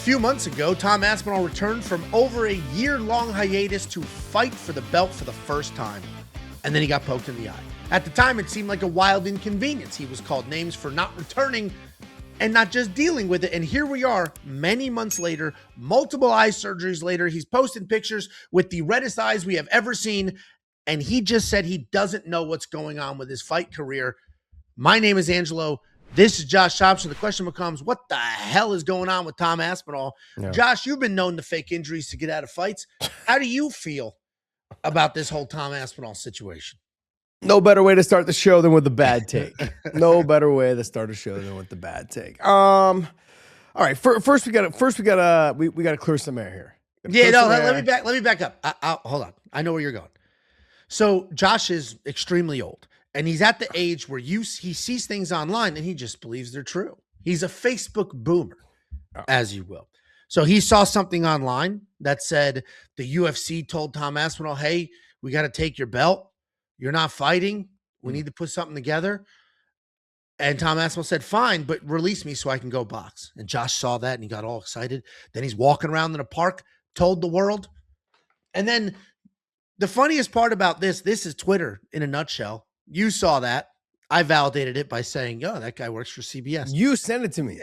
few months ago, Tom Aspinall returned from over a year-long hiatus to fight for the belt for the first time. And then he got poked in the eye. At the time, it seemed like a wild inconvenience. He was called names for not returning and not just dealing with it. And here we are, many months later, multiple eye surgeries later. He's posting pictures with the reddest eyes we have ever seen. And he just said he doesn't know what's going on with his fight career. My name is Angelo. This is Josh Thompson. The question becomes, what the hell is going on with Tom Aspinall? Yeah. Josh, you've been known to fake injuries to get out of fights. How do you feel about this whole Tom Aspinall situation? No better way to start the show than with a bad take. No better way to start a show than with the bad take. All right. First we gotta clear some air here. Yeah, no. Let me back up. Hold on. I know where you're going. So Josh is extremely old, and he's at the age where he sees things online and he just believes they're true. He's a Facebook boomer, as you will. So he saw something online that said the UFC told Tom Aspinall, "Hey, we got to take your belt. You're not fighting. We need to put something together." And Tom Aspinall said, "Fine, but release me so I can go box." And Josh saw that and he got all excited. Then he's walking around in a park, told the world. And then the funniest part about this is Twitter in a nutshell. You saw that. I validated it by saying, "Oh, that guy works for CBS." You sent it to me.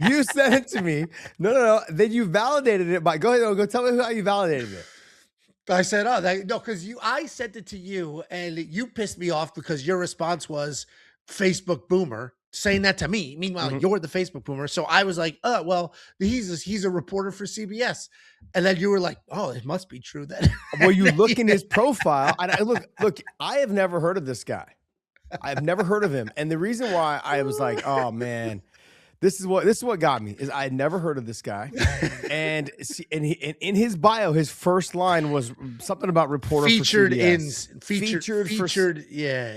You sent it to me. No. Then you validated it by, go ahead, go tell me how you validated it. I said, no, because I sent it to you and you pissed me off because your response was Facebook boomer, saying that to me. Meanwhile, you're the Facebook boomer. So I was like, well, he's a reporter for CBS. And then you were like, oh, it must be true then. Well, you look in his profile. Look, I have never heard of this guy. I've never heard of him. And the reason why I was like, oh man, this is what got me, is I had never heard of this guy. And in his bio, his first line was something about reporter featured for CBS. Featured. Yeah.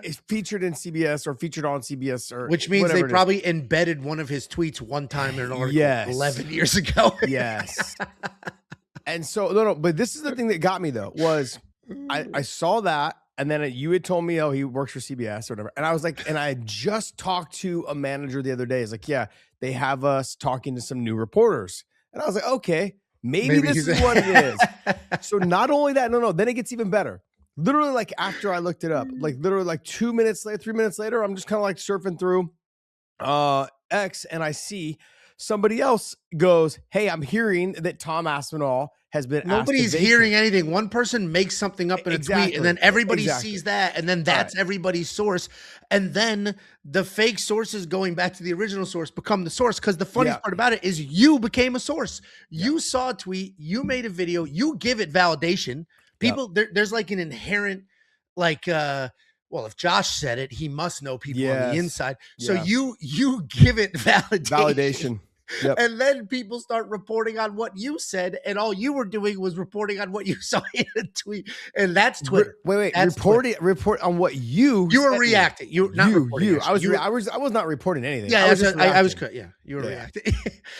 It's featured in CBS or featured on CBS, or which means they probably embedded one of his tweets one time in an article 11 years ago. Yes. And so no, but this is the thing that got me though, was I saw that. And then you had told me, oh, he works for CBS or whatever. And I was like, and I just talked to a manager the other day. It's like, yeah, they have us talking to some new reporters. And I was like, okay, maybe this is what it is. So not only that, no, then it gets even better. Literally, like after I looked it up, like literally like 2 minutes later, 3 minutes later, I'm just kind of like surfing through X, and I see somebody else goes, hey, I'm hearing that Tom Aspinall has been Nobody's hearing anything. One person makes something up in a tweet, and then everybody sees that, and then that's everybody's source. And then the fake sources going back to the original source become the source, because the funniest part about it is you became a source. You saw a tweet, you made a video, you give it validation. People, there's like an inherent, like, well, if Josh said it, he must know people on the inside. So you give it validation. Yep. And then people start reporting on what you said, and all you were doing was reporting on what you saw in a tweet, and that's Twitter. Wait, report on what you were reacting. I was not reporting anything. Yeah, I was you were reacting,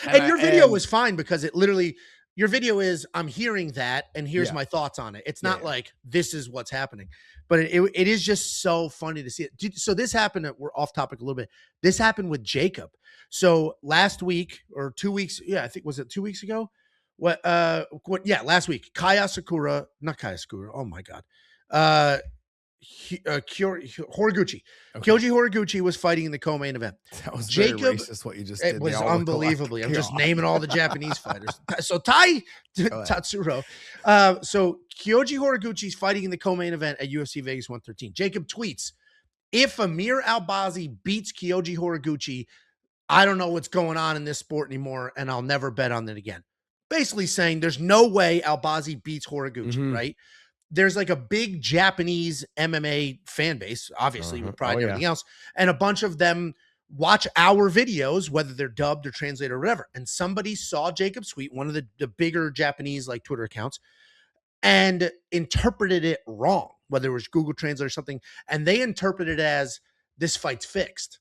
and your video was fine, because it literally, your video is, I'm hearing that, and here's my thoughts on it. It's not like this is what's happening, but it is just so funny to see it. So this happened. We're off topic a little bit. This happened with Jacob. So last week or 2 weeks, I think, was it 2 weeks ago? Last week, Horiguchi. Oh my God. Horiguchi. Kyoji Horiguchi was fighting in the co-main event. That was very racist what you just did. It was unbelievably. I'm just naming all the Japanese fighters. So Tai Tatsuro. So Kyoji Horiguchi's fighting in the co-main event at UFC Vegas 113. Jacob tweets, if Amir Albazi beats Kyoji Horiguchi, I don't know what's going on in this sport anymore, and I'll never bet on it again. Basically saying there's no way Albazi beats Horiguchi, right? There's like a big Japanese MMA fan base, obviously, with Pride and everything else. And a bunch of them watch our videos, whether they're dubbed or translated or whatever. And somebody saw Jacob's tweet, one of the bigger Japanese like Twitter accounts, and interpreted it wrong, whether it was Google Translate or something. And they interpreted it as, this fight's fixed.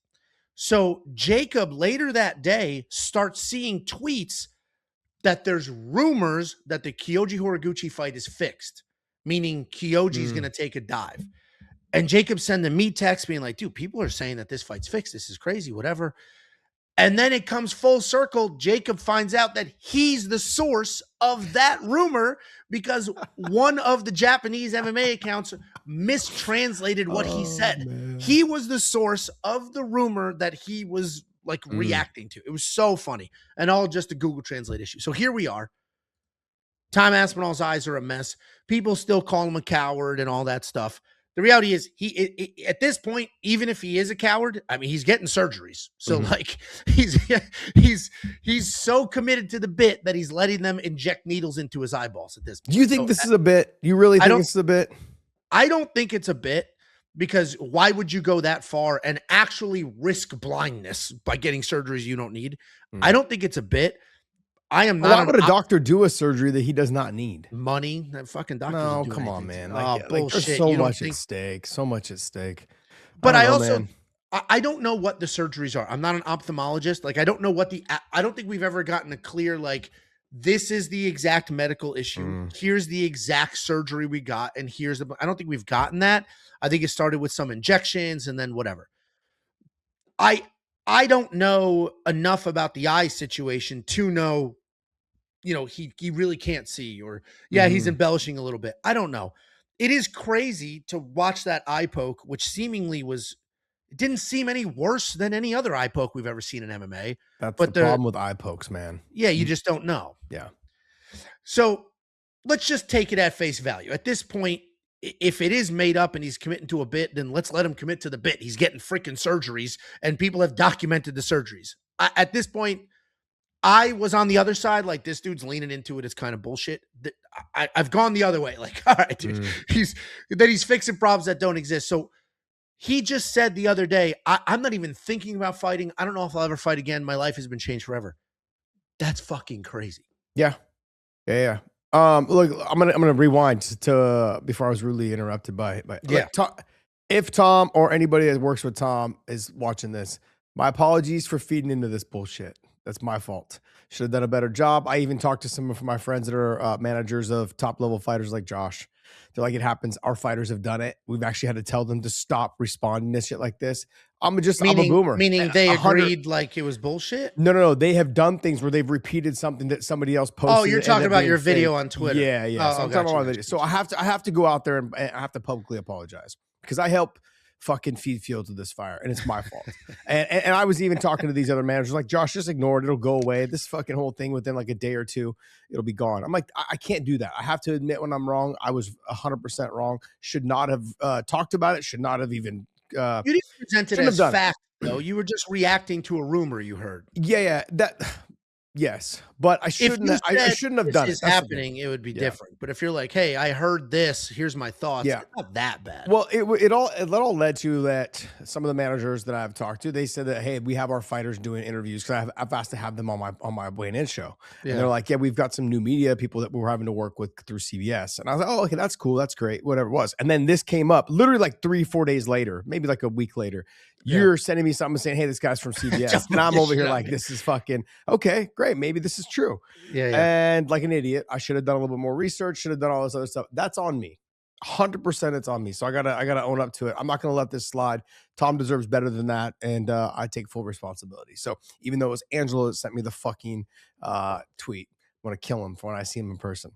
So Jacob later that day starts seeing tweets that there's rumors that the Kyoji Horiguchi fight is fixed, meaning Kyoji's going to take a dive. And Jacob sending me text being like, dude, people are saying that this fight's fixed. This is crazy, whatever. And then it comes full circle. Jacob finds out that he's the source of that rumor because one of the Japanese MMA accounts mistranslated what he said. Man. He was the source of the rumor that he was like reacting to. It was so funny. And all just a Google Translate issue. So here we are. Tom Aspinall's eyes are a mess. People still call him a coward and all that stuff. The reality is at this point, even if he is a coward, I mean, he's getting surgeries. So like he's so committed to the bit that he's letting them inject needles into his eyeballs at this point. Do you think this is a bit? You really think this is a bit? I don't think it's a bit, because why would you go that far and actually risk blindness by getting surgeries you don't need? I don't think it's a bit. I am not. Why would a doctor do a surgery that he does not need? Money. That fucking doctor. No, come on, man. Like, bullshit. There's so much at stake. So much at stake. But I don't know what the surgeries are. I'm not an ophthalmologist. Like, I don't know what I don't think we've ever gotten a clear, like, this is the exact medical issue. Here's the exact surgery we got. And I don't think we've gotten that. I think it started with some injections and then whatever. I don't know enough about the eye situation to know, you know, he really can't see, or he's embellishing a little bit. I don't know. It is crazy to watch that eye poke, which seemingly it didn't seem any worse than any other eye poke we've ever seen in MMA. That's the problem with eye pokes, man. Yeah, you just don't know. Yeah. So let's just take it at face value. At this point, if it is made up and he's committing to a bit, then let's let him commit to the bit. He's getting freaking surgeries and people have documented the surgeries. At this point, I was on the other side. Like, this dude's leaning into it. It's kind of bullshit. I've gone the other way. Like, all right, dude, he's fixing problems that don't exist. So he just said the other day, I'm not even thinking about fighting. I don't know if I'll ever fight again. My life has been changed forever. That's fucking crazy. Yeah. Look, I'm gonna rewind to before I was rudely interrupted by if Tom or anybody that works with Tom is watching this, my apologies for feeding into this bullshit. That's my fault. Should have done a better job. I even talked to some of my friends that are managers of top level fighters like Josh. They're like, it happens. Our fighters have done it. We've actually had to tell them to stop responding to shit like this. I'm a boomer. Meaning they agreed like it was bullshit? No. They have done things where they've repeated something that somebody else posted. Oh, you're talking about your video on Twitter. Yeah. So I'm talking about video. So I have to go out there and I have to publicly apologize because I help fucking feed fuel to this fire, and it's my fault. and I was even talking to these other managers, like, Josh, just ignore it. It'll go away. This fucking whole thing within like a day or two, it'll be gone. I'm like, I can't do that. I have to admit when I'm wrong. I was 100% wrong. Should not have talked about it. Should not have even. You didn't present it as fact, though. You were just reacting to a rumor you heard. Yeah. Yes, but I shouldn't have done it. If this is happening, it would be different. But if you're like, hey, I heard this, here's my thoughts, it's not that bad. Well, it all led to that some of the managers that I've talked to, they said that, hey, we have our fighters doing interviews because I've asked to have them on my Weighing In show. And they're like, yeah, we've got some new media people that we're having to work with through CBS. And I was like, oh, okay, that's cool. That's great. Whatever it was. And then this came up literally like 3-4 days later, maybe like a week later. You're sending me something saying, hey, this guy's from CBS. And I'm over here like, this is fucking okay, great. Maybe this is true. And like an idiot, I should have done a little bit more research, should have done all this other stuff. That's on me. 100% it's on me. So I gotta own up to it. I'm not gonna let this slide. Tom deserves better than that. And I take full responsibility. So even though it was Angelo that sent me the fucking tweet, I want to kill him for when I see him in person.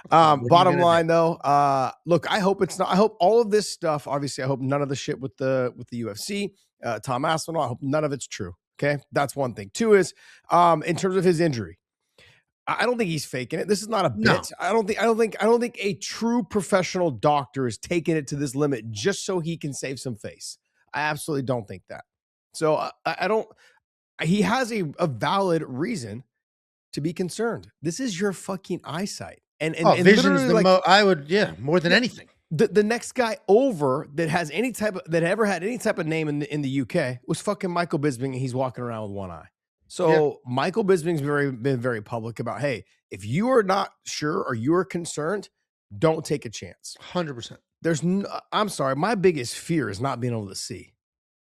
Bottom line though, look, I hope it's not. I hope all of this stuff, obviously, I hope none of the shit with the UFC, Tom Aspinall, I hope none of it's true. Okay. That's one thing. Two is, in terms of his injury, I don't think he's faking it. This is not a bit. No. I don't think a true professional doctor is taking it to this limit just so he can save some face. I absolutely don't think that. So I don't, he has a valid reason to be concerned. This is your fucking eyesight. And vision's the like, I would, more than anything. The next guy over that has any type of, that ever had any type of name in the UK was fucking Michael Bisping, and he's walking around with one eye. So Michael Bisping's been very public about, hey, if you are not sure or you are concerned, don't take a chance. 100%. There's no, I'm sorry, my biggest fear is not being able to see.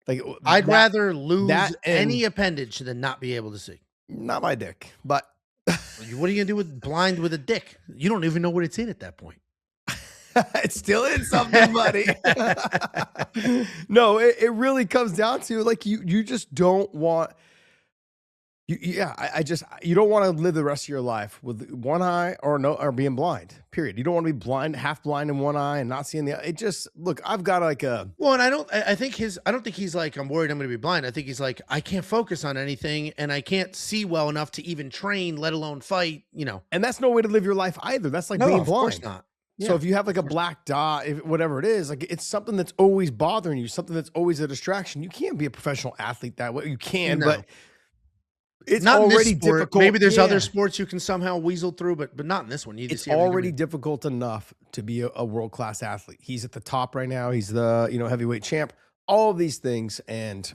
Like, I'd rather lose any appendage than not be able to see. Not my dick, but what are you gonna do with blind with a dick? You don't even know what it's in at that point. It's still in something, buddy. No, it really comes down to like you just don't want. I just, you don't want to live the rest of your life with one eye or being blind. Period. You don't want to be blind, half blind in one eye and not seeing the. It just look. I've got like a. Well, and I don't think he's like, I'm worried I'm going to be blind. I think he's like, I can't focus on anything and I can't see well enough to even train, let alone fight. And that's no way to live your life either. That's like no, being of blind. course not. So if you have like a black dot, whatever it is, like it's something that's always bothering you, something that's always a distraction. You can't be a professional athlete that way. You can, but it's not already in this sport. difficult. Maybe there's other sports you can somehow weasel through, but not in this one. It's already difficult enough to be a world-class athlete. He's at the top right now. He's the heavyweight champ. All of these things, and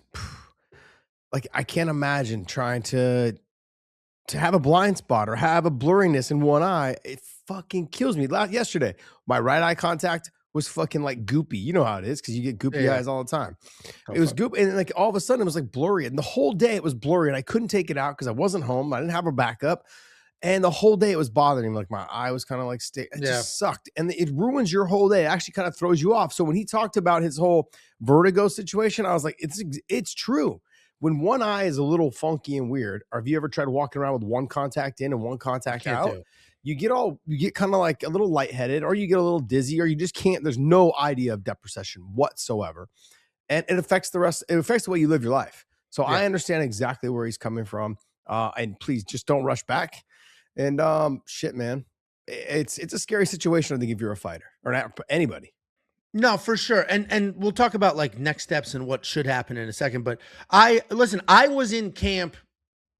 like I can't imagine trying to have a blind spot or have a blurriness in one eye. It fucking kills me. Yesterday, my right eye contact was fucking like goopy. You know how it is because you get goopy eyes all the time. It was goopy, and like all of a sudden it was like blurry, and the whole day it was blurry, and I couldn't take it out because I wasn't home. I didn't have a backup, and the whole day it was bothering me. Like my eye was kind of like it just sucked, and it ruins your whole day. It actually kind of throws you off. So when he talked about his whole vertigo situation, I was like, it's true. When one eye is a little funky and weird, or have you ever tried walking around with one contact in and one contact out? You get kind of like a little lightheaded, or you get a little dizzy, or you just can't. There's no idea of depth perception whatsoever, and it affects the rest. It affects the way you live your life. So I understand exactly where he's coming from. And please just don't rush back. And shit, man, it's a scary situation. I think if you're a fighter or anybody. No, for sure. And we'll talk about like next steps and what should happen in a second. But I was in camp.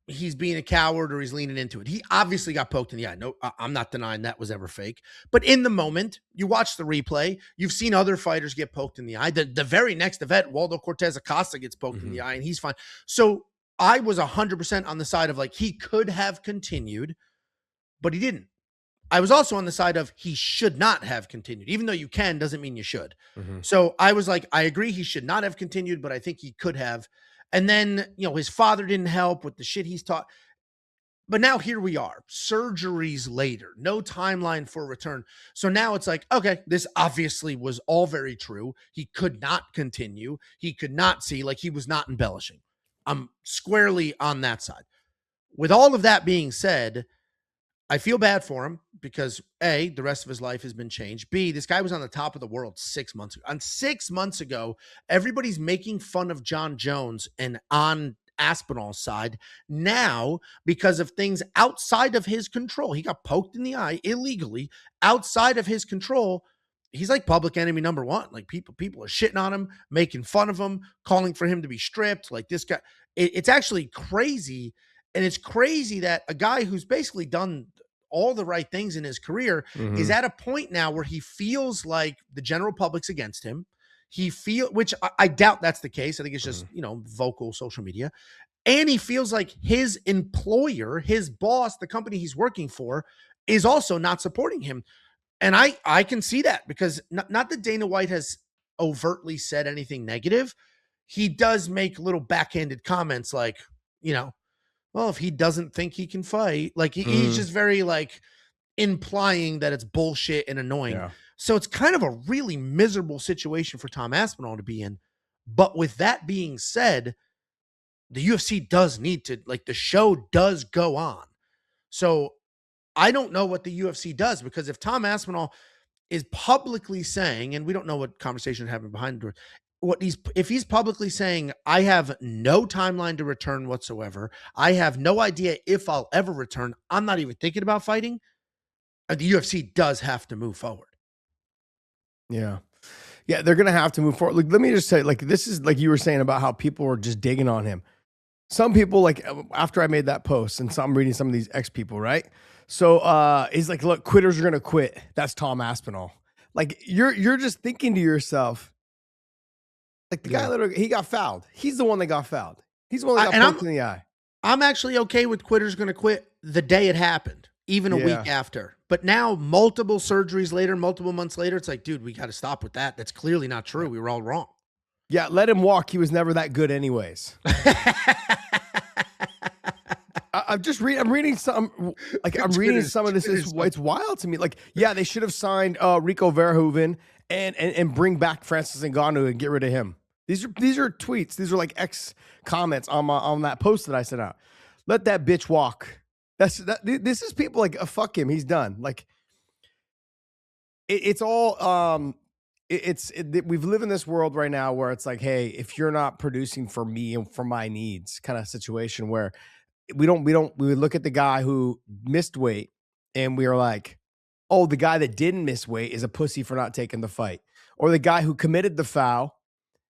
He's being a coward or he's leaning into it. He obviously got poked in the eye. No, I'm not denying that was ever fake. But in the moment, you watch the replay, you've seen other fighters get poked in the eye. The very next event, Waldo Cortez Acosta gets poked in the eye and he's fine. So I was 100% on the side of like, he could have continued, but he didn't. I was also on the side of he should not have continued. Even though you can, doesn't mean you should. So I was like, I agree he should not have continued, but I think he could have. And then, his father didn't help with the shit he's taught. But now here we are, surgeries later, no timeline for return. So now it's like, okay, this obviously was all very true. He could not continue. He could not see, like he was not embellishing. I'm squarely on that side. With all of that being said, I feel bad for him because A, the rest of his life has been changed. B, this guy was on the top of the world 6 months ago. 6 months ago, everybody's making fun of Jon Jones and on Aspinall's side now because of things outside of his control. He got poked in the eye illegally outside of his control. He's like public enemy number one. Like people are shitting on him, making fun of him, calling for him to be stripped. Like this guy, it's actually crazy. And it's crazy that a guy who's basically done all the right things in his career is at a point now where he feels like the general public's against him. Which I doubt that's the case. I think it's just, vocal social media. And he feels like his employer, his boss, the company he's working for is also not supporting him. And I can see that because not that Dana White has overtly said anything negative. He does make little backhanded comments like, well, if he doesn't think he can fight, like he's just very like implying that it's bullshit and annoying. Yeah. So it's kind of a really miserable situation for Tom Aspinall to be in. But with that being said, the UFC does need to, like, the show does go on. So I don't know what the UFC does, because if Tom Aspinall is publicly saying, and we don't know what conversation happened behind the door, if he's publicly saying, I have no timeline to return whatsoever, I have no idea if I'll ever return, I'm not even thinking about fighting, the UFC does have to move forward. Yeah. Yeah, they're going to have to move forward. Like, let me just say, like, this is like you were saying about how people were just digging on him. Some people, like, after I made that post, and so I'm reading some of these ex people, right? So he's like, look, quitters are going to quit. That's Tom Aspinall. Like, you're just thinking to yourself, like, the guy literally, he got fouled. He's the one that got fouled. He's the one that got poked in the eye. I'm actually okay with quitters going to quit the day it happened, even a week after. But now, multiple surgeries later, multiple months later, it's like, dude, we got to stop with that. That's clearly not true. We were all wrong. Yeah, let him walk. He was never that good anyways. I'm reading some, like, I'm reading some of this. It's wild to me. Like, yeah, they should have signed Rico Verhoeven and bring back Francis Ngannou and get rid of him. These are tweets. These are like X comments on that post that I sent out. Let that bitch walk. This is people like, fuck him. He's done. Like, it's all, we've lived in this world right now where it's like, hey, if you're not producing for me and for my needs kind of situation where we would look at the guy who missed weight and we are like, oh, the guy that didn't miss weight is a pussy for not taking the fight. Or the guy who committed the foul,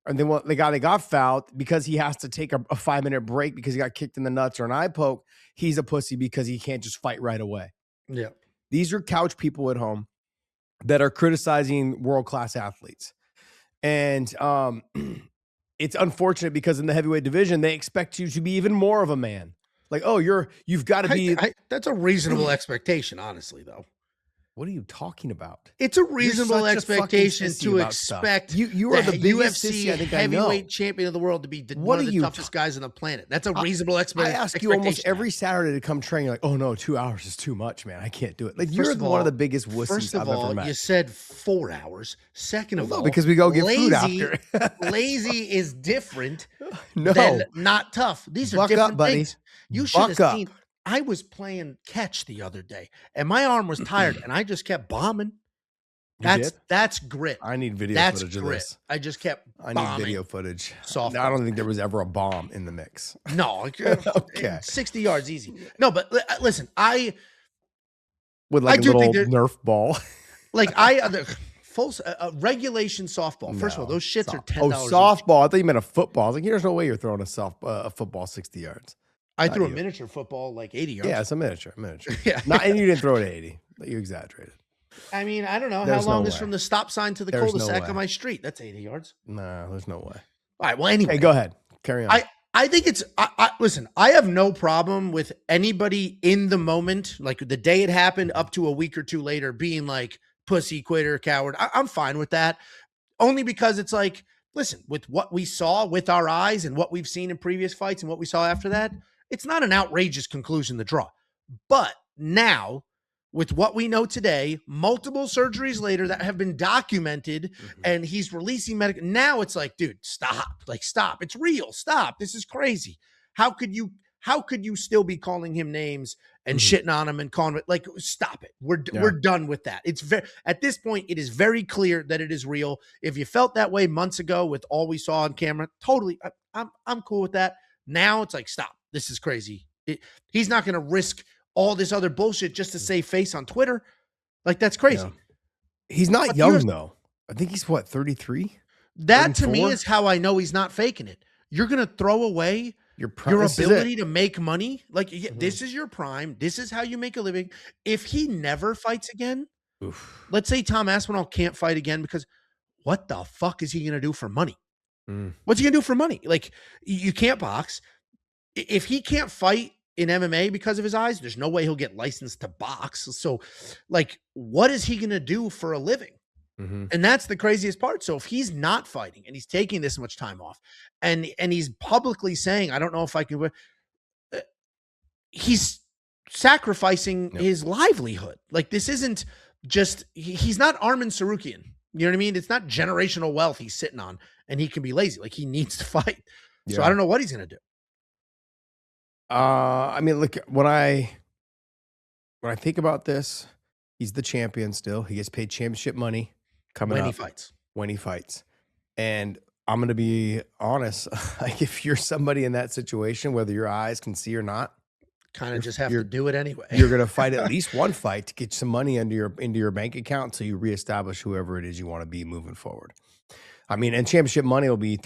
and then the guy that got fouled because he has to take a 5-minute break because he got kicked in the nuts or an eye poke, he's a pussy because he can't just fight right away. Yeah. These are couch people at home that are criticizing world-class athletes. And it's unfortunate because in the heavyweight division, they expect you to be even more of a man. Like, oh, you've got to be. That's a reasonable expectation, honestly, though. What are you talking about? It's a reasonable expectation to expect you are the biggest UFC sissy I think heavyweight champion of the world to be one of the toughest guys on the planet. That's a reasonable expectation. I ask you almost every Saturday to come train. You're like, oh no, 2 hours is too much, man. I can't do it. Like, you're one of the biggest wussies I've ever met. You said 4 hours. Second of all, because we go get food after. Lazy is different than not tough. These are different things. You should have seen. I was playing catch the other day and my arm was tired and I just kept bombing. That's grit. I need video footage of this. I just kept bombing. I need video footage. Soft. I don't think there was ever a bomb in the mix. No. Okay. 60 yards easy. No, but listen, with like a little Nerf ball. Like full regulation softball. First of all, those shits are $10. Oh, softball. I thought you meant a football. I was like, there's no way you're throwing a football 60 yards. I threw a miniature football like 80 yards. Yeah, it's a miniature. Yeah. And you didn't throw it at 80. You exaggerated. I mean, I don't know how long is from the stop sign to the cul-de-sac on my street. That's 80 yards. No, there's no way. All right. Well, anyway. Hey, go ahead. Carry on. I think it's, listen, I have no problem with anybody in the moment, like the day it happened up to a week or two later, being like pussy, quitter, coward. I'm fine with that. Only because it's like, listen, with what we saw with our eyes and what we've seen in previous fights and what we saw after that, it's not an outrageous conclusion to draw. But now, with what we know today, multiple surgeries later that have been documented, and he's releasing medical. Now it's like, dude, stop. Like, stop. It's real. Stop. This is crazy. How could you still be calling him names and shitting on him and calling it like, stop it. We're done with that. It's at this point, it is very clear that it is real. If you felt that way months ago with all we saw on camera, totally, I'm cool with that. Now it's like, stop. This is crazy. He's not going to risk all this other bullshit just to save face on Twitter. Like, that's crazy. Yeah. He's not young, though. I think he's, 33? That, 34? To me, is how I know he's not faking it. You're going to throw away your ability to make money. Like, this is your prime. This is how you make a living. If he never fights again, let's say Tom Aspinall can't fight again, because what the fuck is he going to do for money? What's he going to do for money? Like, you can't box. If he can't fight in MMA because of his eyes, there's no way he'll get licensed to box. So, like, what is he going to do for a living? And that's the craziest part. So if he's not fighting and he's taking this much time off and he's publicly saying, I don't know if I can, he's sacrificing his livelihood. Like, this isn't just, he's not Armin Sarukian. You know what I mean? It's not generational wealth he's sitting on and he can be lazy. Like, he needs to fight. So I don't know what he's going to do. I mean, look, when I think about this, he's the champion still. He gets paid championship money when he fights. And I'm going to be honest, like, if you're somebody in that situation, whether your eyes can see or not, kind of just have to do it anyway. You're going to fight at least one fight to get some money into your bank account until you reestablish whoever it is you want to be moving forward. I mean, and championship money will be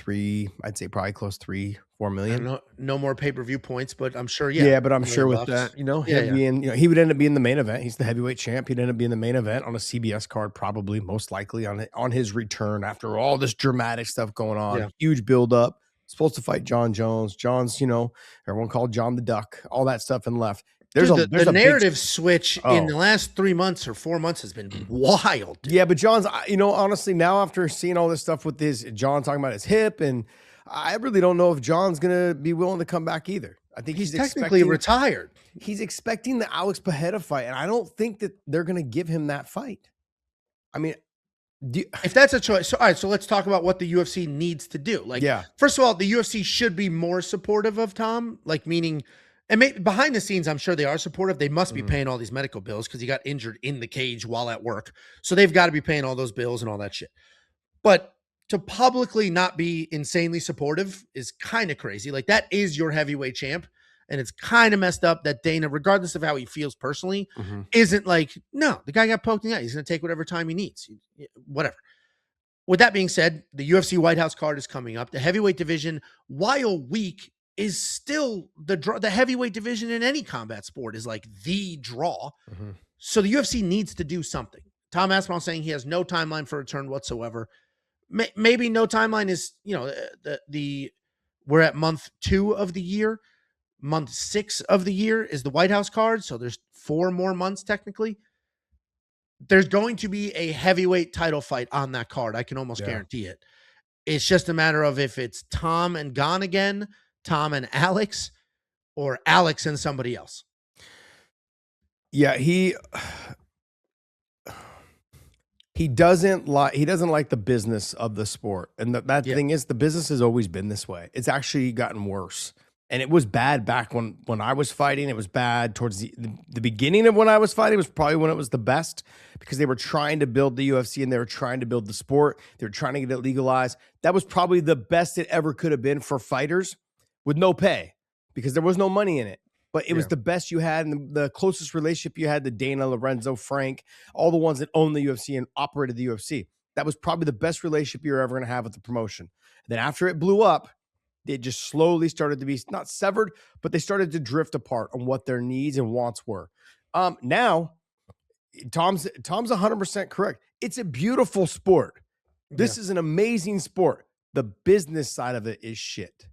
I'd say probably close 3-4 million. No more pay-per-view points, but I'm sure. Yeah, but I'm sure with that, he would end up being the main event. He's the heavyweight champ. He'd end up being the main event on a CBS card, probably most likely on his return after all this dramatic stuff going on. Yeah. Huge buildup. Supposed to fight Jon Jones. John's, everyone called John the Duck, all that stuff and left. There's a narrative switch in the last 3 months or 4 months has been wild. Dude. Yeah, but John's, honestly, now after seeing all this stuff with John talking about his hip, and I really don't know if John's going to be willing to come back either. I think he's technically retired. He's expecting the Alex Pereira fight, and I don't think that they're going to give him that fight. I mean, if that's a choice. So, all right, so let's talk about what the UFC needs to do. Like, first of all, the UFC should be more supportive of Tom, like, meaning And behind the scenes, I'm sure they are supportive. They must be paying all these medical bills because he got injured in the cage while at work. So they've got to be paying all those bills and all that shit. But to publicly not be insanely supportive is kind of crazy. Like, that is your heavyweight champ. And it's kind of messed up that Dana, regardless of how he feels personally, isn't like, no, the guy got poked in the eye. He's going to take whatever time he needs. Whatever. With that being said, the UFC White House card is coming up. The heavyweight division, while weak, is still the heavyweight division in any combat sport is like the draw. So the UFC needs to do something. Tom Aspinall saying he has no timeline for return whatsoever. Maybe no timeline is, we're at month 2 of the year. Month 6 of the year is the White House card. So there's 4 more months technically. There's going to be a heavyweight title fight on that card. I can almost guarantee it. It's just a matter of if it's Tom and Gon again, Tom and Alex, or Alex and somebody else. Yeah, he doesn't like the business of the sport. And that thing is, the business has always been this way. It's actually gotten worse. And it was bad back when I was fighting. It was bad towards the beginning of when I was fighting was probably when it was the best, because they were trying to build the UFC and they were trying to build the sport. They were trying to get it legalized. That was probably the best it ever could have been for fighters with no pay, because there was no money in it. But it was the best you had, and the closest relationship you had to Dana, Lorenzo, Frank, all the ones that owned the UFC and operated the UFC. That was probably the best relationship you're ever going to have with the promotion. And then after it blew up, it just slowly started to be not severed, but they started to drift apart on what their needs and wants were. Now, Tom's 100% correct. It's a beautiful sport. This is an amazing sport. The business side of it is shit.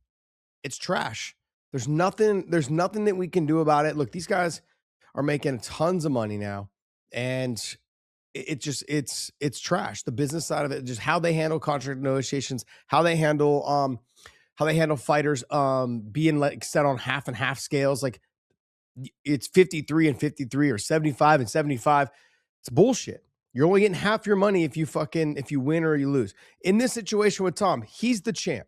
It's trash. There's nothing that we can do about it. Look, these guys are making tons of money now, and it's trash. The business side of it, just how they handle contract negotiations, how they handle fighters being like set on half and half scales. Like, it's 53 and 53 or 75 and 75. It's bullshit. You're only getting half your money if you win or you lose. In this situation with Tom, he's the champ.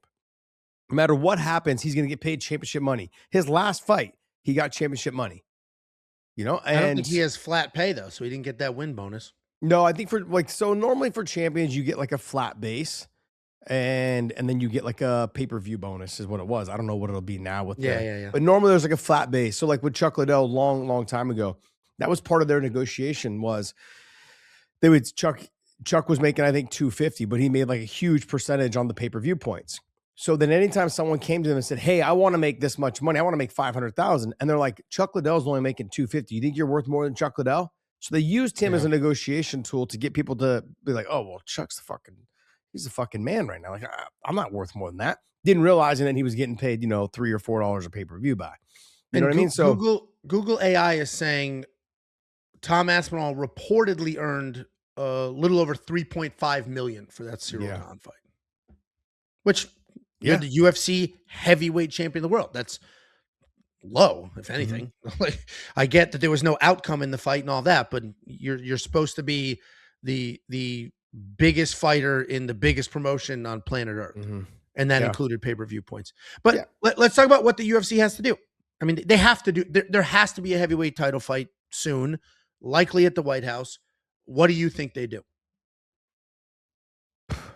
No matter what happens, he's going to get paid championship money. His last fight, he got championship money. And I don't think he has flat pay though, so he didn't get that win bonus. No, I think normally for champions, you get like a flat base. And then you get like a pay-per-view bonus is what it was. I don't know what it'll be now with But normally there's like a flat base. So like with Chuck Liddell long time ago, that was part of their negotiation was Chuck was making, I think, $250, but he made like a huge percentage on the pay-per-view points. So then anytime someone came to them and said, hey, I want to make this much money, I want to make 500,000. And they're like, Chuck Liddell's only making 250. You think you're worth more than Chuck Liddell? So they used him as a negotiation tool to get people to be like, oh, well, he's a fucking man right now. Like, I'm not worth more than that. Didn't realize, and then he was getting paid, $3 or $4 a pay-per-view buy. You know what I mean? So Google AI is saying Tom Aspinall reportedly earned a little over $3.5 million for that Cyril Gane fight, which you're the UFC heavyweight champion of the world. That's low, if anything. Like, I get that there was no outcome in the fight and all that, but you're supposed to be the biggest fighter in the biggest promotion on planet Earth. And that included pay-per-view points. But let's talk about what the UFC has to do. I mean, they have to do, there has to be a heavyweight title fight soon, likely at the White House. What do you think they do?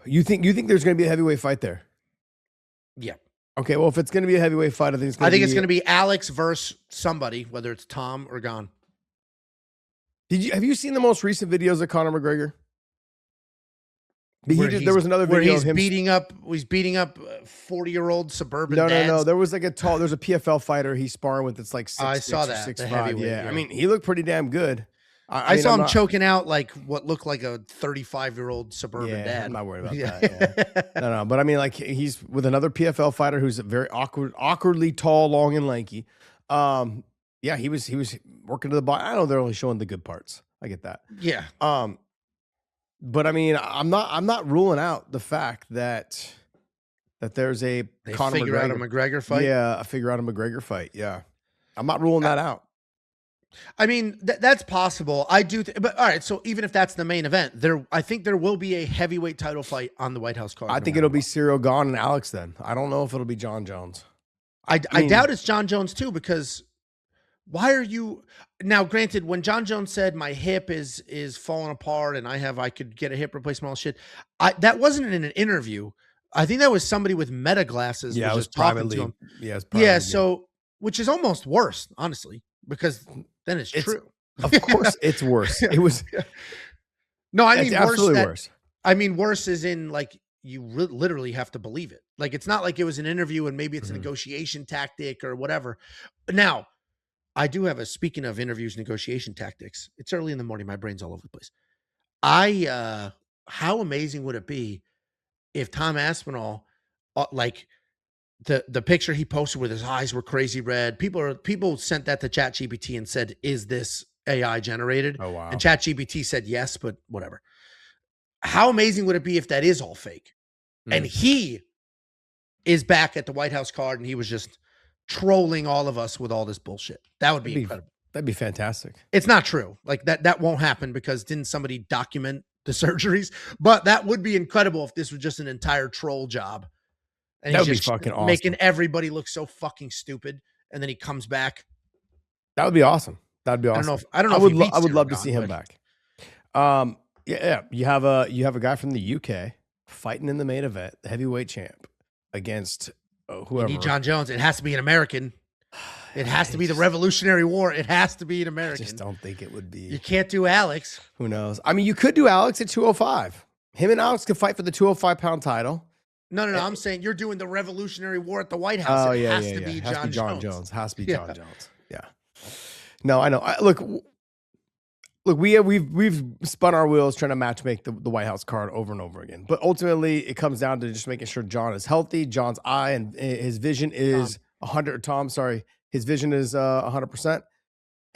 You think there's going to be a heavyweight fight there? Yeah. Okay. Well, if it's going to be a heavyweight fight, I think it's going to be Alex versus somebody, whether it's Tom or Gon. Have you seen the most recent videos of Conor McGregor? There was another video he's of him beating up 40-year-old suburban dads. No. There's a PFL fighter he's sparring with. It's like 6'6" I saw that. 6'5". Yeah. I mean, he looked pretty damn good. I saw him choking out like what looked like a 35-year-old suburban dad. I'm not worried about that. Yeah. No. But I mean, like, he's with another PFL fighter who's very awkwardly tall, long, and lanky. He was working to the body. I know they're only showing the good parts. I get that. Yeah. But I mean, I'm not ruling out the fact that there's a Conor figure out a McGregor fight. Yeah, figure out a McGregor fight. Yeah, I'm not ruling that out. I mean, that's possible. I do. But all right. So even if that's the main event, I think there will be a heavyweight title fight on the White House card. I think it'll be Cyril Gane and Alex. Then I don't know if it'll be Jon Jones. I doubt it's Jon Jones too, because why are you now? Granted, when Jon Jones said my hip is falling apart and I could get a hip replacement, all shit, that wasn't in an interview. I think that was somebody with meta glasses Yeah, was it was just talking to privately. him. Yeah, it's Yeah, privately. so which is almost worse, honestly, because then it's true. Of course, it's worse. It was. No, I It's mean worse. absolutely worse. I mean worse is in like you literally have to believe it. Like it's not like it was an interview and maybe it's a negotiation tactic or whatever. Now, I do have speaking of interviews, negotiation tactics. It's early in the morning. My brain's all over the place. How amazing would it be if Tom Aspinall, like the picture he posted with his eyes were crazy red. People sent that to ChatGPT and said, "Is this AI generated?" Oh wow. And ChatGPT said yes, but whatever. How amazing would it be if that is all fake? And he is back at the White House card and he was just trolling all of us with all this bullshit. That would be incredible. That'd be fantastic. It's not true. Like that won't happen because didn't somebody document the surgeries? But that would be incredible if this was just an entire troll job. And that would he's be fucking awesome. Making everybody look so fucking stupid. And then he comes back. That would be awesome. That'd be awesome. I don't know. I would love to see him back. Yeah. You have a guy from the UK fighting in the main event, the heavyweight champ, against whoever. You need Jon Jones. It has to be an American. It has to be the Revolutionary War. It has to be an American. I just don't think it would be. You can't do Alex. Who knows? I mean, you could do Alex at 205. Him and Alex could fight for the 205-pound title. No. I'm saying you're doing the Revolutionary War at the White House. It has to be Jon Jones. Has to be Jon Jones. Yeah. No, I know. Look, we've spun our wheels trying to matchmake the White House card over and over again. But ultimately, it comes down to just making sure Jon is healthy. Jon's eye and his vision is 100. Tom, sorry. His vision is 100%.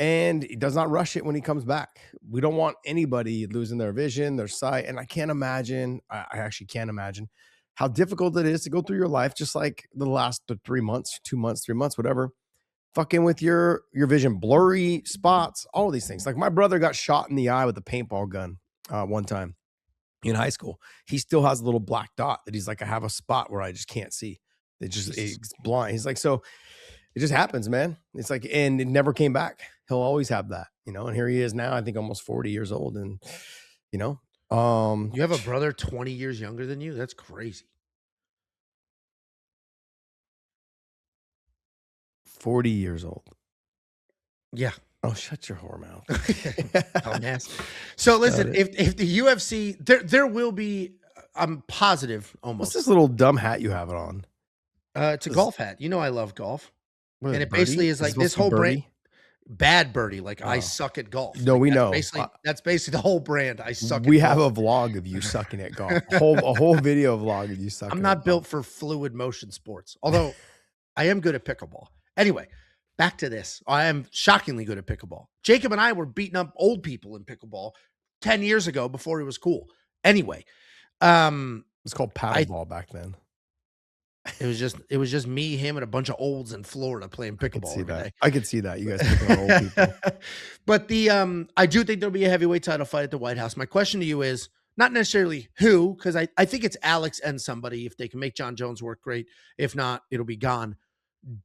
And he does not rush it when he comes back. We don't want anybody losing their vision, their sight. And I can't imagine, I actually can't imagine how difficult it is to go through your life, just like the last 3 months, 2 months, 3 months, whatever, fucking with your vision, blurry spots, all of these things. Like my brother got shot in the eye with a paintball gun one time in high school. He still has a little black dot that he's like, I have a spot where I just can't see. It's blind. He's like, so it just happens, man. It's like, and it never came back. He'll always have that, and here he is now, I think almost 40 years old. And, you have a brother 20 years younger than you. That's crazy. 40 years old. Yeah. Oh, shut your whore mouth. So listen, if the UFC, there will be, I'm positive almost. What's this little dumb hat you have it on? It's a golf hat. I love golf. And it basically is like this whole brand. Bad birdie, like I suck at golf. No, like we know. That's basically the whole brand. I suck. We have a vlog of you sucking at golf. A whole video vlog of you sucking. I'm not built for fluid motion sports, although I am good at pickleball. Anyway, back to this. I am shockingly good at pickleball. Jacob and I were beating up old people in pickleball 10 years ago before it was cool. Anyway, it's called paddleball back then. It was just me, him, and a bunch of olds in Florida playing pickleball. I could see that. You guys picking on old people. But I do think there'll be a heavyweight title fight at the White House. My question to you is not necessarily who, because I think it's Alex and somebody. If they can make Jon Jones work, great. If not, it'll be gone.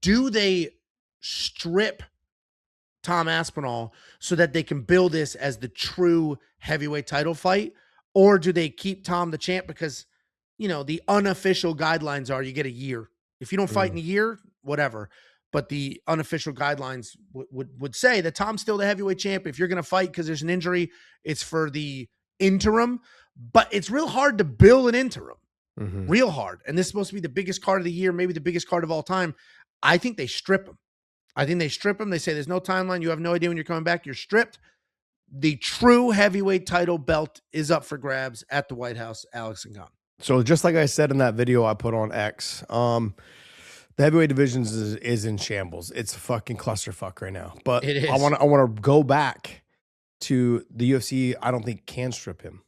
Do they strip Tom Aspinall so that they can build this as the true heavyweight title fight? Or do they keep Tom the champ because the unofficial guidelines are you get a year. If you don't fight in a year, whatever. But the unofficial guidelines would say that Tom's still the heavyweight champ. If you're going to fight because there's an injury, it's for the interim. But it's real hard to build an interim. Real hard. And this is supposed to be the biggest card of the year, maybe the biggest card of all time. I think they strip him. They say there's no timeline. You have no idea when you're coming back. You're stripped. The true heavyweight title belt is up for grabs at the White House. Alex and Gon. So just like I said in that video I put on X, the heavyweight divisions is in shambles. It's a fucking clusterfuck right now. But it is. I want to go back to the UFC. I don't think can strip him.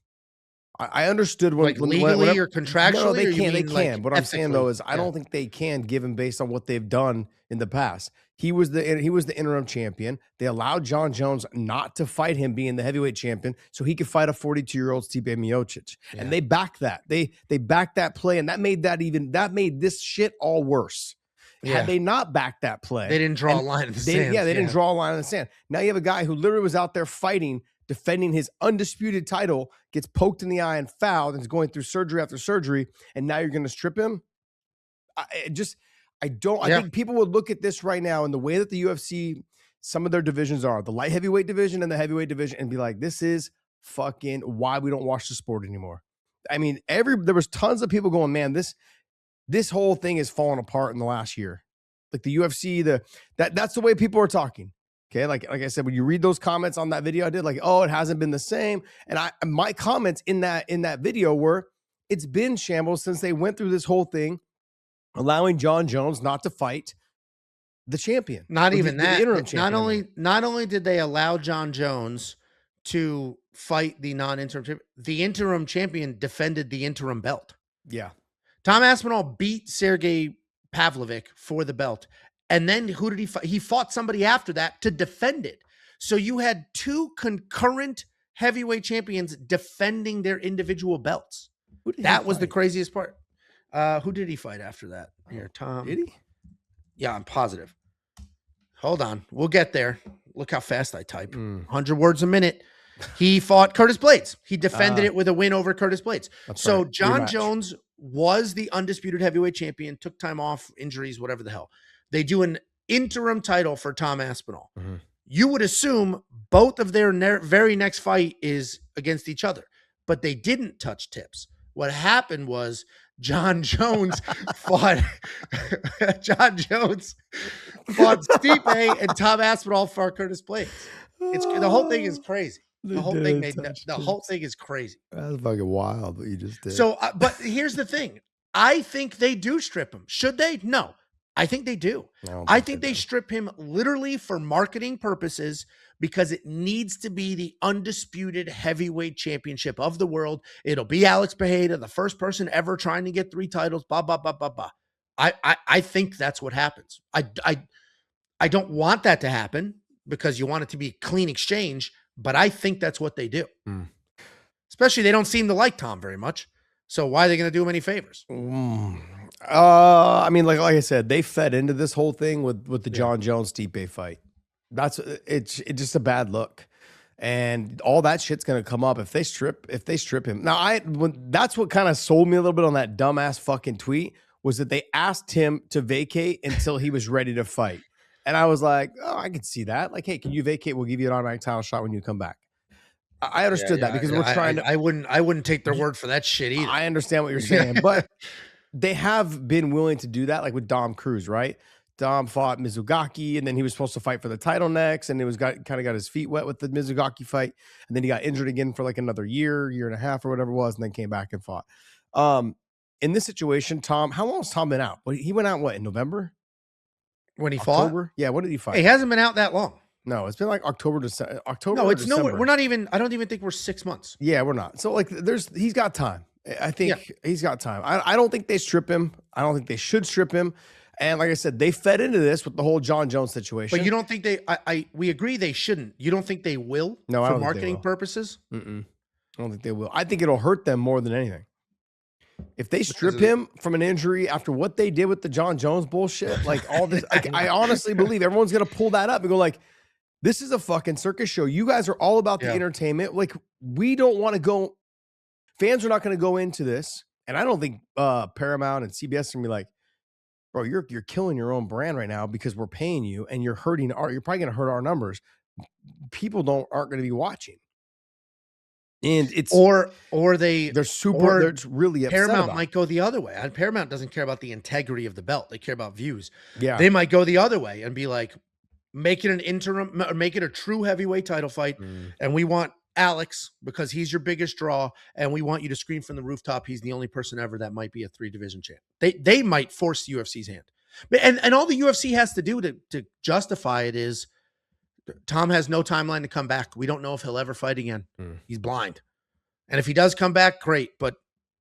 I understood when legally or contractually. No, they can. They can. Like what I'm saying though is I don't think they can, given based on what they've done in the past. He was the interim champion. They allowed Jon Jones not to fight him being the heavyweight champion so he could fight a 42-year-old Stipe Miocic. Yeah. And they backed that. They backed that play, and that made this shit all worse. Yeah. Had they not backed that play, They didn't draw a line in the sand. Yeah, they didn't draw a line in the sand. Now you have a guy who literally was out there fighting, defending his undisputed title, gets poked in the eye and fouled, and is going through surgery after surgery, and now you're going to strip him? I think people would look at this right now and the way that the UFC, some of their divisions are, the light heavyweight division and the heavyweight division, and be like, this is fucking why we don't watch the sport anymore. I mean, there was tons of people going, man, this whole thing is falling apart in the last year. Like the UFC, that's the way people are talking. Okay, like I said, when you read those comments on that video I did, like, oh, it hasn't been the same. And my comments in that video were, it's been shambles since they went through this whole thing, allowing Jon Jones not to fight the champion. Not even that. The interim champion. Not only did they allow Jon Jones to fight the non-interim champion, the interim champion defended the interim belt. Yeah. Tom Aspinall beat Sergey Pavlovich for the belt. And then who did he fight? He fought somebody after that to defend it. So you had two concurrent heavyweight champions defending their individual belts. That was the craziest part. Who did he fight after that? Here, Tom. Did he? Yeah, I'm positive. Hold on. We'll get there. Look how fast I type. 100 words a minute. He fought Curtis Blades. He defended it with a win over Curtis Blades. So right. Jon Jones was the undisputed heavyweight champion, took time off, injuries, whatever the hell. They do an interim title for Tom Aspinall. Mm-hmm. You would assume both of their very next fight is against each other, but they didn't touch tips. What happened was Jon Jones fought Stipe, and Tom Aspinall fought Curtis Blades. The whole thing is crazy. The whole thing is crazy. That's fucking wild what you just did. So, but here's the thing. I think they do strip him. Should they? No. I think they do. I think they strip him literally for marketing purposes because it needs to be the undisputed heavyweight championship of the world. It'll be Alex Pereira, the first person ever trying to get 3 titles, blah, blah, blah, blah, blah. I think that's what happens. I don't want that to happen because you want it to be a clean exchange, but I think that's what they do. Especially they don't seem to like Tom very much. So why are they going to do him any favors? I mean, like I said, they fed into this whole thing with the Jon Jones Stipe fight. It's just a bad look, and all that shit's gonna come up if they strip him. Now, that's what kind of sold me a little bit on that dumbass fucking tweet was that they asked him to vacate until he was ready to fight, and I was like, oh, I can see that. Like, hey, can you vacate? We'll give you an automatic title shot when you come back. I understood that because we're trying to. I wouldn't take their word for that shit either. I understand what you're saying, but they have been willing to do that, like with Dom Cruz, right? Dom fought Mizugaki, and then he was supposed to fight for the title next, and it kind of got his feet wet with the Mizugaki fight, and then he got injured again for like another year and a half or whatever it was, and then came back and fought. In this situation, Tom, how long has Tom been out? He went out in November when he October? Fought? Yeah, when did he fight? He hasn't been out that long. No, it's been like October. No, it's nowhere. We're not even. I don't even think we're 6 months. Yeah, we're not. So like, he's got time. I think he's got time. I don't think they strip him. I don't think they should strip him. And like I said, they fed into this with the whole Jon Jones situation. But you don't think we agree they shouldn't. You don't think they will? No, for marketing purposes? I don't think they will. I think it'll hurt them more than anything. If they strip him from an injury after what they did with the Jon Jones bullshit, like all this, I honestly believe everyone's going to pull that up and go like, this is a fucking circus show. You guys are all about the entertainment. Like, we don't want to go. Fans are not going to go into this. And I don't think Paramount and CBS are going to be like, bro, you're killing your own brand right now because we're paying you and you're hurting you're probably going to hurt our numbers. People aren't going to be watching. And it's they're really upset. Paramount might go the other way. And Paramount doesn't care about the integrity of the belt. They care about views. Yeah. They might go the other way and be like, make it an interim, or make it a true heavyweight title fight. And we want Alex because he's your biggest draw. And we want you to scream from the rooftop. He's the only person ever that might be a 3-division champ. They might force the UFC's hand. And all the UFC has to do to justify it is Tom has no timeline to come back. We don't know if he'll ever fight again. He's blind. And if he does come back, great. But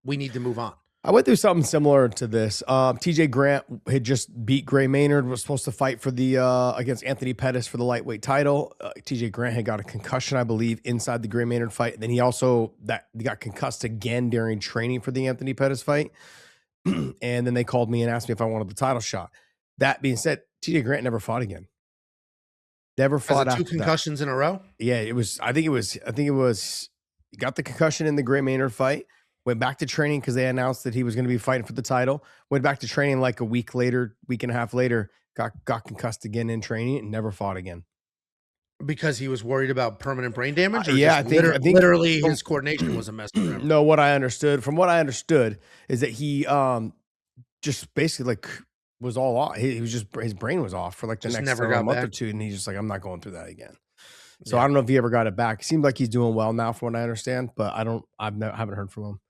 we need to move on. I went through something similar to this. TJ Grant had just beat Gray Maynard, was supposed to fight for the against Anthony Pettis for the lightweight title. TJ Grant had got a concussion, I believe, inside the Gray Maynard fight. And then he also got concussed again during training for the Anthony Pettis fight. And then they called me and asked me if I wanted the title shot. That being said, TJ Grant never fought again. Never fought after 2 concussions in a row. Yeah, it was. I think it was. He got the concussion in the Gray Maynard fight. Went back to training because they announced that he was going to be fighting for the title. Went back to training like a week later, week and a half later. Got concussed again in training and never fought again. Because he was worried about permanent brain damage? Or yeah, I think literally his coordination was a mess. No, from what I understood is that he just basically like was all off. He was just, his brain was off for like the next month or two, and he's just like, I'm not going through that again. So I don't know if he ever got it back. It seems like he's doing well now, from what I understand, but I haven't heard from him.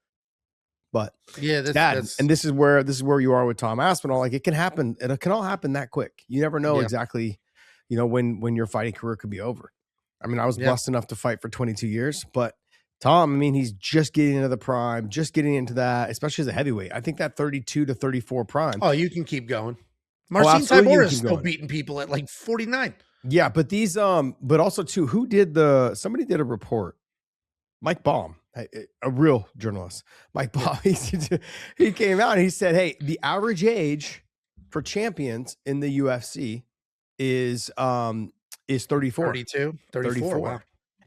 But yeah, that's and this is where you are with Tom Aspinall. Like, it can happen. It can all happen that quick. You never know exactly, when your fighting career could be over. I mean, I was blessed enough to fight for 22 years, but Tom, I mean, he's just getting into the prime, just getting into that, especially as a heavyweight. I think that 32 to 34 prime. Oh, you can keep going. Marcin Tybura is still beating people at like 49. Yeah, but these, but also too, somebody did a report. Mike Baum, a real journalist. Mike Baum, he came out and he said, hey, the average age for champions in the UFC is 34. 34. Wow.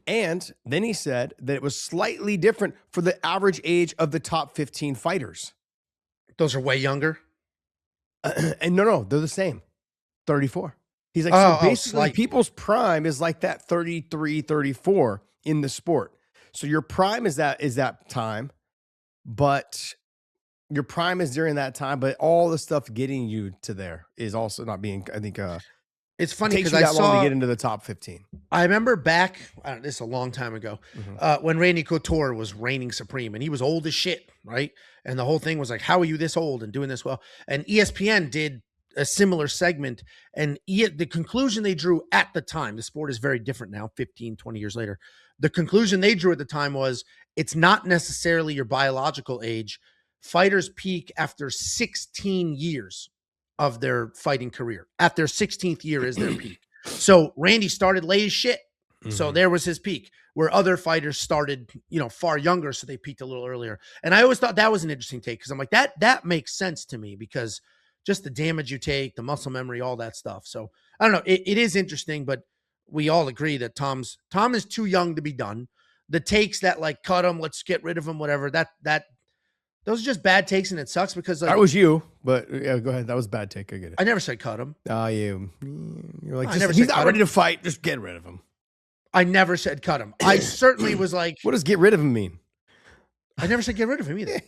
And then he said that it was slightly different for the average age of the top 15 fighters. Those are way younger? And no, they're the same. 34. He's like, so basically people's prime is like that 33, 34 in the sport. So your prime is that time, but your prime is during that time, but all the stuff getting you to there is also not being, I think, it's funny because I saw long to get into the top 15. I remember back, this is a long time ago, when Randy Couture was reigning supreme, and he was old as shit, right? And the whole thing was like, how are you this old and doing this well? And ESPN did a similar segment, and the conclusion they drew at the time, the sport is very different now, 15, 20 years later. The conclusion they drew at the time was, it's not necessarily your biological age. Fighters peak after 16 years of their fighting career. At their 16th year is their peak. So Randy started late as shit. So there was his peak, where other fighters started, far younger. So they peaked a little earlier. And I always thought that was an interesting take, because I'm like, that makes sense to me, because just the damage you take, the muscle memory, all that stuff. So I don't know. It is interesting, but we all agree that Tom is too young to be done. The takes that like, cut him, let's get rid of him, whatever, those are just bad takes, and it sucks because that was you. But yeah, go ahead. That was a bad take. I get it. I never said cut him. You're like, he's not ready to fight. Just get rid of him. I never said cut him. I certainly was like, what does get rid of him mean? I never said get rid of him either.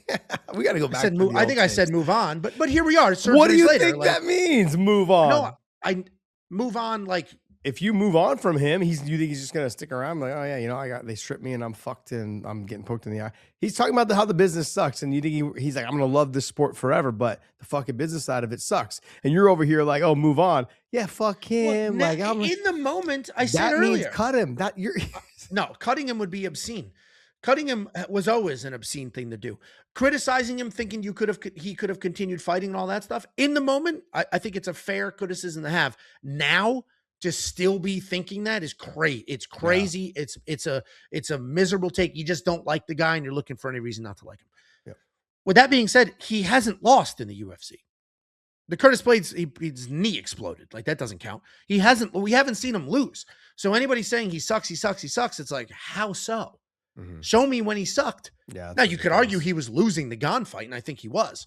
We got to go back. I think I said move on, but here we are. What do you think that means? Move on. No, I move on. Like, if you move on from him, you think he's just gonna stick around? Like, oh yeah, they stripped me and I'm fucked and I'm getting poked in the eye. He's talking about how the business sucks, and you think he's like, I'm gonna love this sport forever, but the fucking business side of it sucks. And you're over here like, oh, move on. Yeah, fuck him. Well, in the moment, I said earlier, that means cut him. No, cutting him would be obscene. Cutting him was always an obscene thing to do. Criticizing him, thinking he could have continued fighting and all that stuff. In the moment, I think it's a fair criticism to have. Now, to still be thinking that is crazy. It's crazy. Yeah. It's a miserable take. You just don't like the guy, and you're looking for any reason not to like him. Yeah. With that being said, he hasn't lost in the UFC. The Curtis Blades, his knee exploded. Like, that doesn't count. We haven't seen him lose. So anybody saying he sucks, it's like, how so? Show me when he sucked. Yeah. Now you could argue he was losing the Gane fight, and I think he was,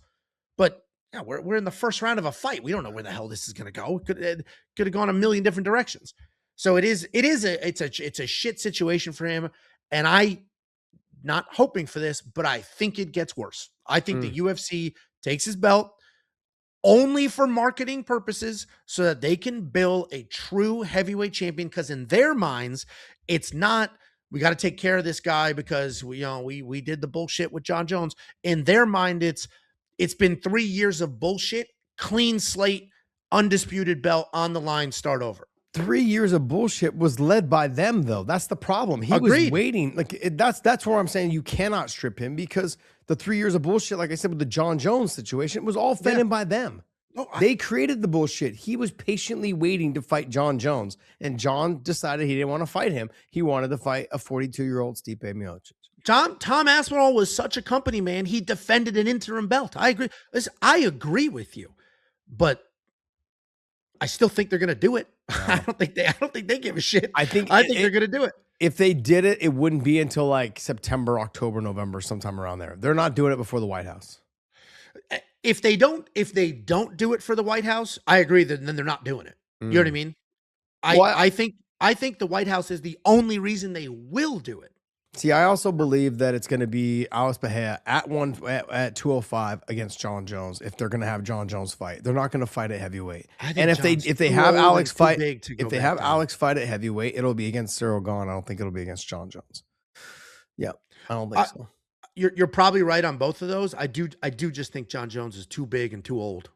but yeah, we're in the first round of a fight. We don't know where the hell this is going to go. It could have gone a million different directions. So it's a shit situation for him. And I, not hoping for this, but I think it gets worse. I think the UFC takes his belt only for marketing purposes, so that they can build a true heavyweight champion. Because in their minds, it's not, we got to take care of this guy because we did the bullshit with Jon Jones. In their mind, it's been 3 years of bullshit, clean slate, undisputed belt on the line, start over. 3 years of bullshit was led by them, though. That's the problem. He was waiting. Like, that's where I'm saying you cannot strip him, because the 3 years of bullshit, like I said, with the Jon Jones situation, was all fed in by them. No, they created the bullshit. He was patiently waiting to fight Jon Jones, and Jon decided he didn't want to fight him. He wanted to fight a 42-year-old Stipe Miocic. Tom Aspinall was such a company man. He defended an interim belt. I agree. Listen, I agree with you, but I still think they're going to do it. No. I don't think they give a shit. I think they're going to do it. If they did it, it wouldn't be until like September, October, November, sometime around there. They're not doing it before the White House. If they don't do it for the White House, I agree that then they're not doing it. You know what I mean? I think the White House is the only reason they will do it. See, I also believe that it's going to be Alex Bahia at 205 against Jon Jones. If they're going to have Jon Jones fight, they're not going to fight at heavyweight. And if they have Alex fight, Alex fight at heavyweight, it'll be against Cyril Gane. I don't think it'll be against Jon Jones. Yeah, I don't think so. You're probably right on both of those. I do just think Jon Jones is too big and too old.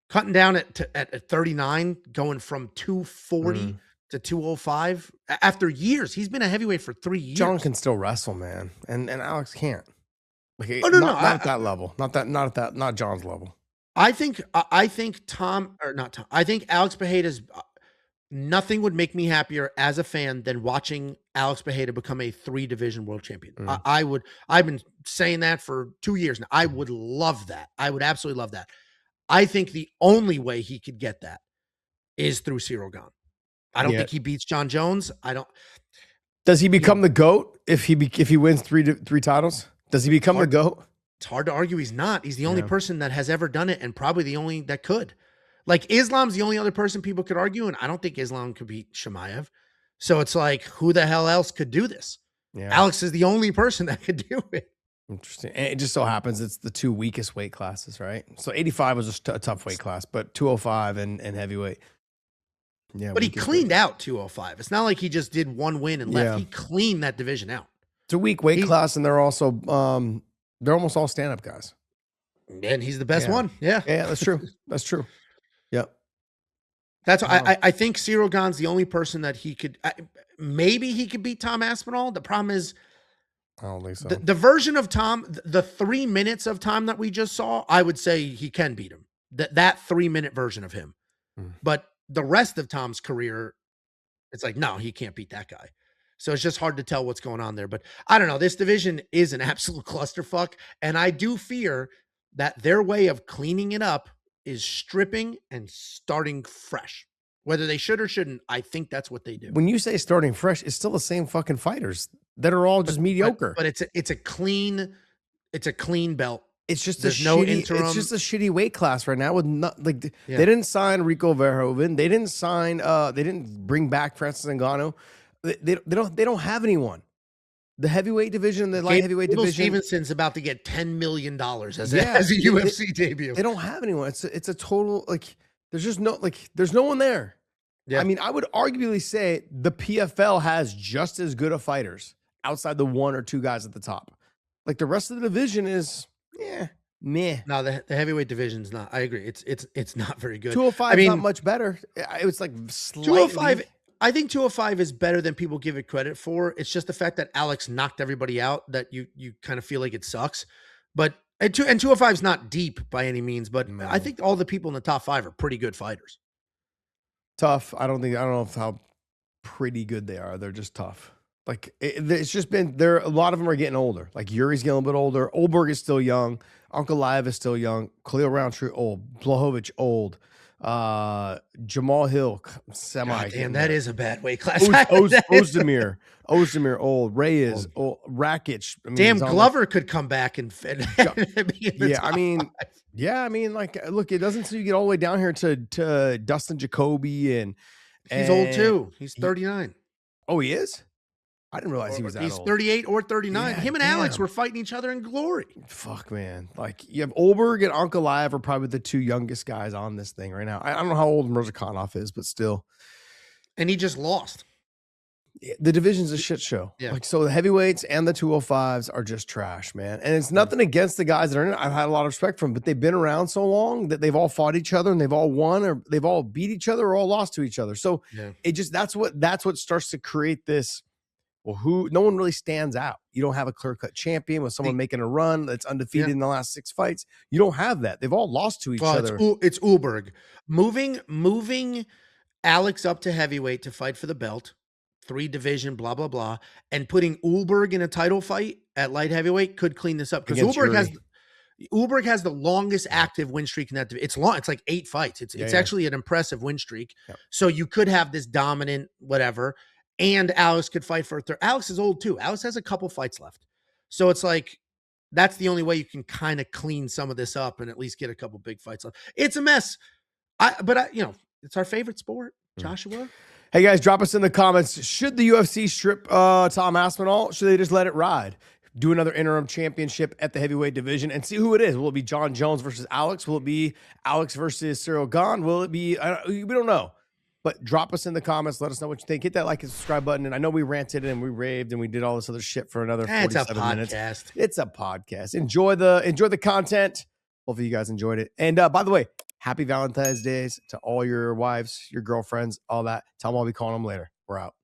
Cutting down at 39, going from 240 to 205 after years. He's been a heavyweight for 3 years. Jon can still wrestle, man, and Alex can't. Like, not at that level, not Jon's level. I think Alex Bajeda's. Nothing would make me happier as a fan than watching Alex Bajeda become a 3-division world champion. I've been saying that for 2 years now. I would love that. I would absolutely love that. I think the only way he could get that is through Cyril Gane. I don't think he beats Jon Jones. I don't. Does he become the GOAT if he wins three titles? Does he become the GOAT? It's hard to argue he's not. He's the only person that has ever done it, and probably the only that could. Like, Islam's the only other person people could argue, and I don't think Islam could beat Chimaev. So it's like, who the hell else could do this? Yeah. Alex is the only person that could do it. Interesting. And it just so happens it's the 2 weakest weight classes, right? So 85 was a tough weight class, but 205 and heavyweight. Yeah, but he cleaned out 205. It's not like he just did one win and left. He cleaned that division out. It's a weak weight class, and they're also they're almost all stand-up guys. And he's the best one. Yeah. Yeah, that's true. That's true. Yep. That's I think Cyril Gane's the only person that he could maybe he could beat Tom Aspinall. The problem is I don't think so. The version of Tom, the 3 minutes of Tom that we just saw, I would say he can beat him. That 3-minute version of him. But the rest of Tom's career, it's like, no, he can't beat that guy. So it's just hard to tell what's going on there. But I don't know. This division is an absolute clusterfuck. And I do fear that their way of cleaning it up is stripping and starting fresh. Whether they should or shouldn't, I think that's what they do. When you say starting fresh, it's still the same fucking fighters that are all just mediocre. But it's a clean belt. It's just It's just a shitty weight class right now. With they didn't sign Rico Verhoeven. They didn't sign. They didn't bring back Francis Ngannou. They don't have anyone. The heavyweight division, the light heavyweight division. Stevenson's about to get $10 million as a UFC debut. They don't have anyone. It's a total there's no one there. Yeah. I mean, I would arguably say the PFL has just as good of fighters outside the 1 or 2 guys at the top. Like the rest of the division is meh. No, the heavyweight division's not. I agree. It's not very good. 205 is not much better. It was like slightly. 205. I think 205 is better than people give it credit for. It's just the fact that Alex knocked everybody out that you kind of feel like it sucks. But and 205 is not deep by any means, but I think all the people in the top 5 are pretty good fighters. Tough. I don't know how pretty good they are. They're just tough. Like it's just been there. A lot of them are getting older. Like Yuri's getting a little bit older. Olberg is still young. Ankalaev is still young. Khalil Roundtree old. Blachowicz old. Jamal Hill semi. Damn, that is a bad weight class. Ozdemir old. Reyes old. Rakic. I mean, damn, Glover could come back and I mean, like, look, it doesn't seem you get all the way down here to Dustin Jacoby and he's old too. He's 39. Oh, he is? I didn't realize he was that old. He's 38 or 39. Yeah, him and Alex were fighting each other in glory. Fuck, man. Like, you have Olberg and Ankalaev are probably the 2 youngest guys on this thing right now. I don't know how old Mirzakhanov is, but still. And he just lost. The division's a shit show. Yeah. Like, so the heavyweights and the 205s are just trash, man. And it's nothing against the guys that are in it. I've had a lot of respect for them, but they've been around so long that they've all fought each other and they've all won or they've all beat each other or all lost to each other. So it just, that's what starts to create this. Well, no one really stands out. You don't have a clear-cut champion with someone making a run that's undefeated in the last 6 fights. You don't have that. They've all lost to each other. It's Ulberg. Moving Alex up to heavyweight to fight for the belt, 3-division, blah, blah, blah, and putting Ulberg in a title fight at light heavyweight could clean this up. Because Ulberg has Ulberg has the longest active win streak in that division. It's long. It's like 8 fights. It's actually an impressive win streak. Yep. So you could have this dominant whatever, and Alex could fight for a third. Alex is old too. Alex has a couple fights left. So it's like, that's the only way you can kind of clean some of this up and at least get a couple big fights left. It's a mess. But it's our favorite sport, Joshua. Hey guys, drop us in the comments. Should the UFC strip Tom Aspinall? Should they just let it ride? Do another interim championship at the heavyweight division and see who it is. Will it be Jon Jones versus Alex? Will it be Alex versus Cyril Gane? Will it be, we don't know. But drop us in the comments. Let us know what you think. Hit that like and subscribe button. And I know we ranted and we raved and we did all this other shit for another 47 minutes. It's a podcast. Enjoy the content. Hopefully you guys enjoyed it. And by the way, happy Valentine's Days to all your wives, your girlfriends, all that. Tell them I'll be calling them later. We're out.